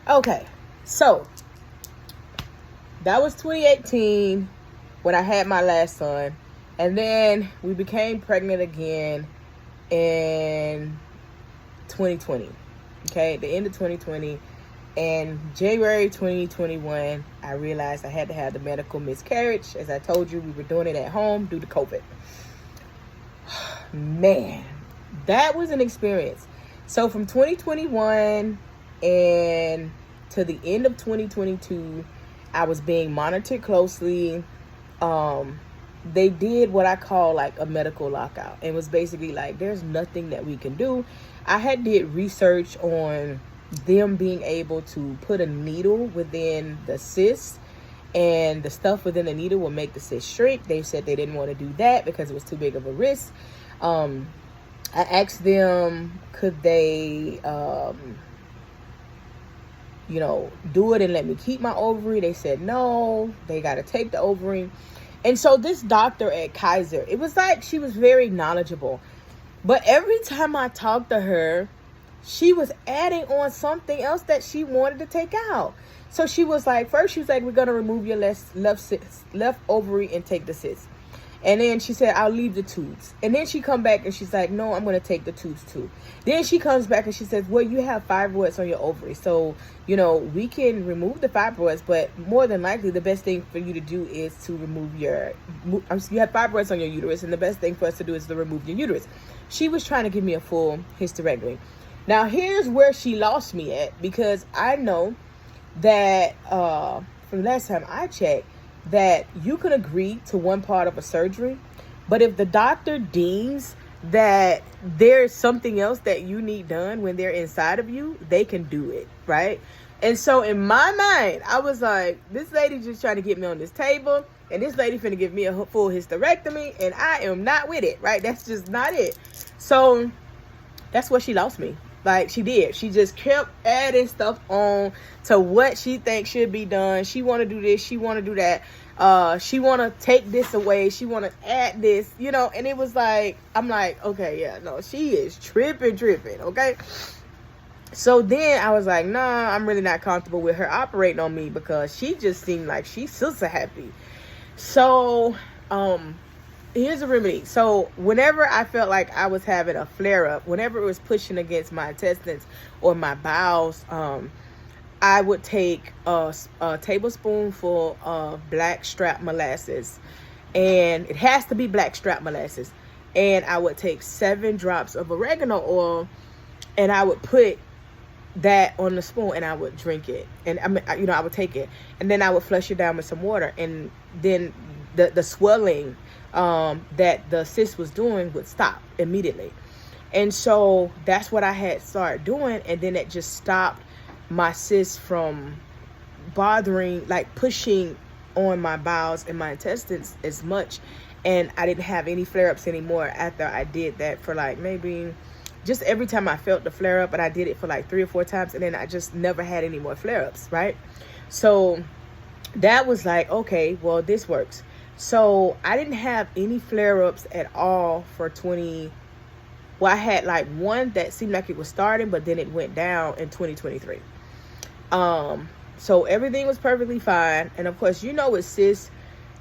Okay, so that was 2018 when I had my last son. And then we became pregnant again in 2020. Okay, the end of 2020. And January 2021, I realized I had to have the medical miscarriage. As I told you, we were doing it at home due to COVID. Man, that was an experience. So from 2021 and to the end of 2022, I was being monitored closely. They did what I call like a medical lockout. It was basically like, there's nothing that we can do. I had did research on them being able to put a needle within the cyst, and the stuff within the needle will make the cyst shrink. They said they didn't want to do that because it was too big of a risk. I asked them, could they, do it and let me keep my ovary? They said no, they got to take the ovary. And so this doctor at Kaiser, it was like she was very knowledgeable. But every time I talked to her, she was adding on something else that she wanted to take out. So she was like, first she was like, we're going to remove your left ovary and take the cyst. And then she said, I'll leave the tubes. And then she come back and she's like, no, I'm going to take the tubes too. Then she comes back and she says, well, you have fibroids on your ovary. So, we can remove the fibroids, but more than likely the best thing for you to do is to remove you have fibroids on your uterus. And the best thing for us to do is to remove your uterus. She was trying to give me a full hysterectomy. Now, here's where she lost me at, because I know that from last time I checked, that you can agree to one part of a surgery, but if the doctor deems that there's something else that you need done when they're inside of you, they can do it, right? And so in my mind, I was like, this lady just trying to get me on this table, and this lady finna give me a full hysterectomy, and I am not with it, right? That's just not it. So that's where she lost me. Like, she did. She just kept adding stuff on to what she thinks should be done. She want to do this. She want to do that. She want to take this away. She want to add this, and it was like, I'm like, okay, yeah, no, she is tripping, okay? So then I was like, nah, I'm really not comfortable with her operating on me, because she just seemed like she's sister happy. So, here's a remedy. So whenever I felt like I was having a flare-up, whenever it was pushing against my intestines or my bowels, I would take a tablespoonful of blackstrap molasses, and it has to be blackstrap molasses, and I would take 7 drops of oregano oil, and I would put that on the spoon, and I would drink it. And I would take it, and then I would flush it down with some water, and then the swelling that the cyst was doing would stop immediately. And so that's what I had started doing, and then it just stopped my cyst from bothering, like pushing on my bowels and my intestines as much. And I didn't have any flare-ups anymore after I did that for like maybe just every time I felt the flare-up, and I did it for like 3 or 4 times, and then I just never had any more flare-ups, right? So that was like, okay, well, this works. So I didn't have any flare-ups at all for I had like one that seemed like it was starting, but then it went down in 2023. So everything was perfectly fine. And of course, with cysts,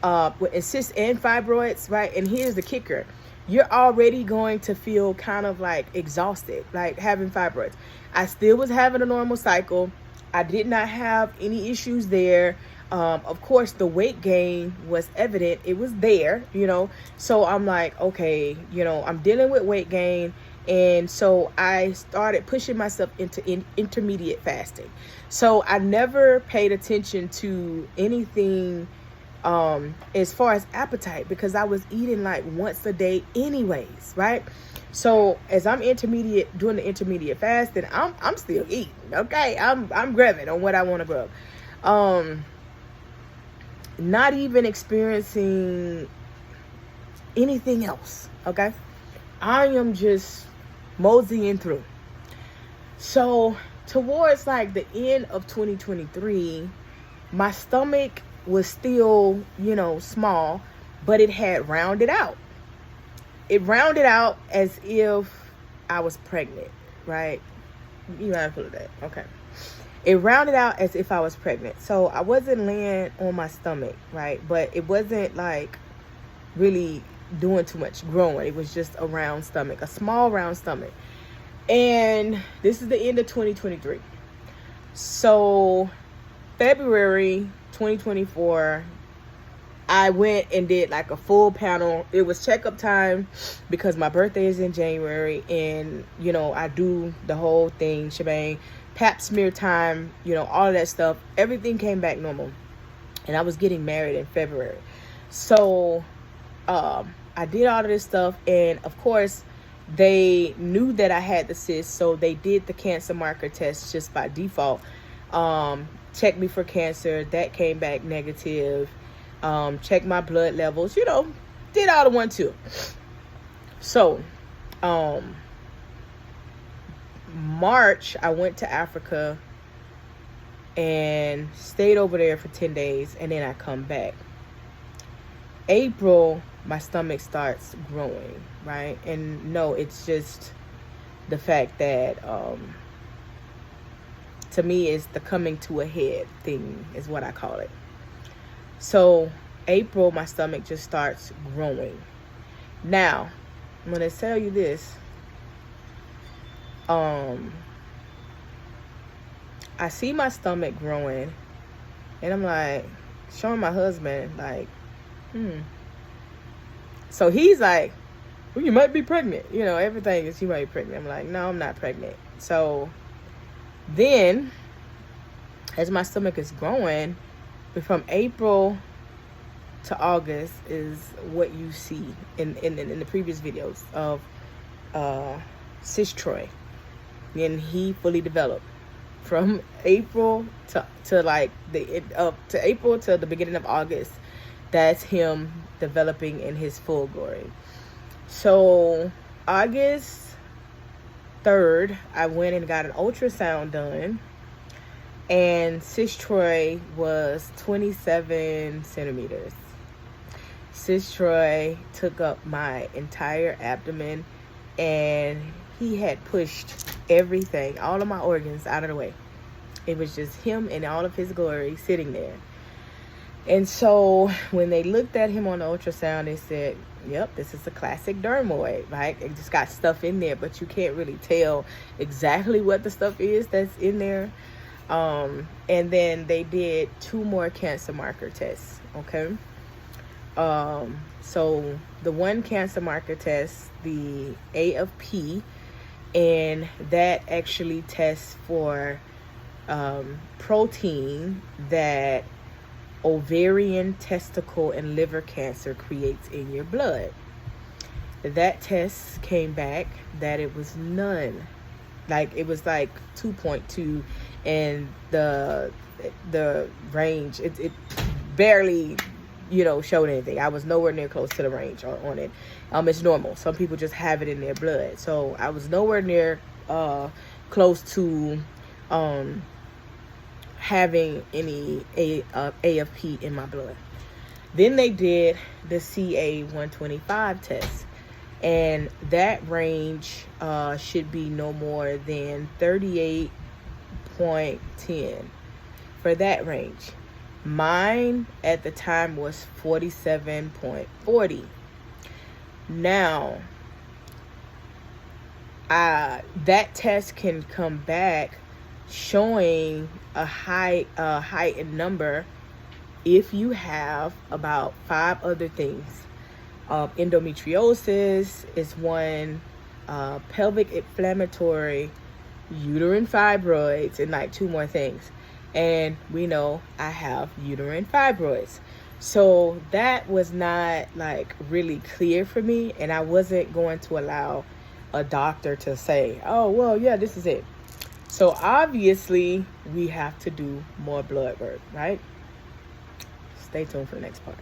cysts and fibroids, right? And here's the kicker. You're already going to feel kind of like exhausted, like having fibroids. I still was having a normal cycle. I did not have any issues there. Of course, the weight gain was evident. It was there, So I'm like, okay, I'm dealing with weight gain. And so I started pushing myself into intermediate fasting. So I never paid attention to anything as far as appetite, because I was eating like once a day anyways, right? So as I'm doing the intermediate fasting, I'm still eating, okay? I'm grabbing on what I want to grab. Not even experiencing anything else, okay? I am just moseying through. So towards like the end of 2023, my stomach was still, small, but it had rounded out. It rounded out as if I was pregnant, right? You have to look at that, okay? It rounded out as if I was pregnant. So I wasn't laying on my stomach, right? But it wasn't like really doing too much growing. It was just a round stomach, a small round stomach. And this is the end of 2023. So February 2024, I went and did like a full panel. It was checkup time because my birthday is in January, and you know, I do the whole thing, shebang, pap smear time, you know, all of that stuff. Everything came back normal, and I was getting married in February. So I did all of this stuff, and of course they knew that I had the cyst, so they did the cancer marker test just by default. Checked me for cancer. That came back negative. Checked my blood levels, you know, did all the 1-2. So March, I went to Africa and stayed over there for 10 days, and then I come back. April, my stomach starts growing, right? And no, it's just the fact that to me, it's the coming to a head thing is what I call it. So April, my stomach just starts growing. Now, I'm going to tell you this. I see my stomach growing, and I'm like, showing my husband, like, So he's like, well, you might be pregnant. You know, everything is, you might be pregnant. I'm like, no, I'm not pregnant. So then, as my stomach is growing, from April to August is what you see in the previous videos of Cyst Troy. And he fully developed from April to like to April to the beginning of August. That's him developing in his full glory. So August 3rd, I went and got an ultrasound done, and Cyst Troy was 27 centimeters. Cyst Troy took up my entire abdomen, and he had pushed everything, all of my organs out of the way. It was just him in all of his glory sitting there. And so when they looked at him on the ultrasound, they said, yep, this is a classic dermoid, right? It just got stuff in there, but you can't really tell exactly what the stuff is that's in there. And then they did 2 more cancer marker tests, okay? So the one cancer marker test, the AFP, and that actually tests for protein that ovarian, testicle, and liver cancer creates in your blood. That test came back that it was none. Like, it was like 2.2, and the range, it barely, you know, showed anything. I was nowhere near close to the range on it. It's normal. Some people just have it in their blood. So I was nowhere near close to having any AFP in my blood. Then they did the CA-125 test, and that range should be no more than 38.10 for that range. Mine at the time was 47.40. Now, that test can come back showing a heightened number if you have about 5 other things. Endometriosis is one, pelvic inflammatory, uterine fibroids, and like 2 more things. And we know I have uterine fibroids. So that was not like really clear for me, and I wasn't going to allow a doctor to say, oh, well, yeah, this is it. So obviously we have to do more blood work, right? Stay tuned for the next part.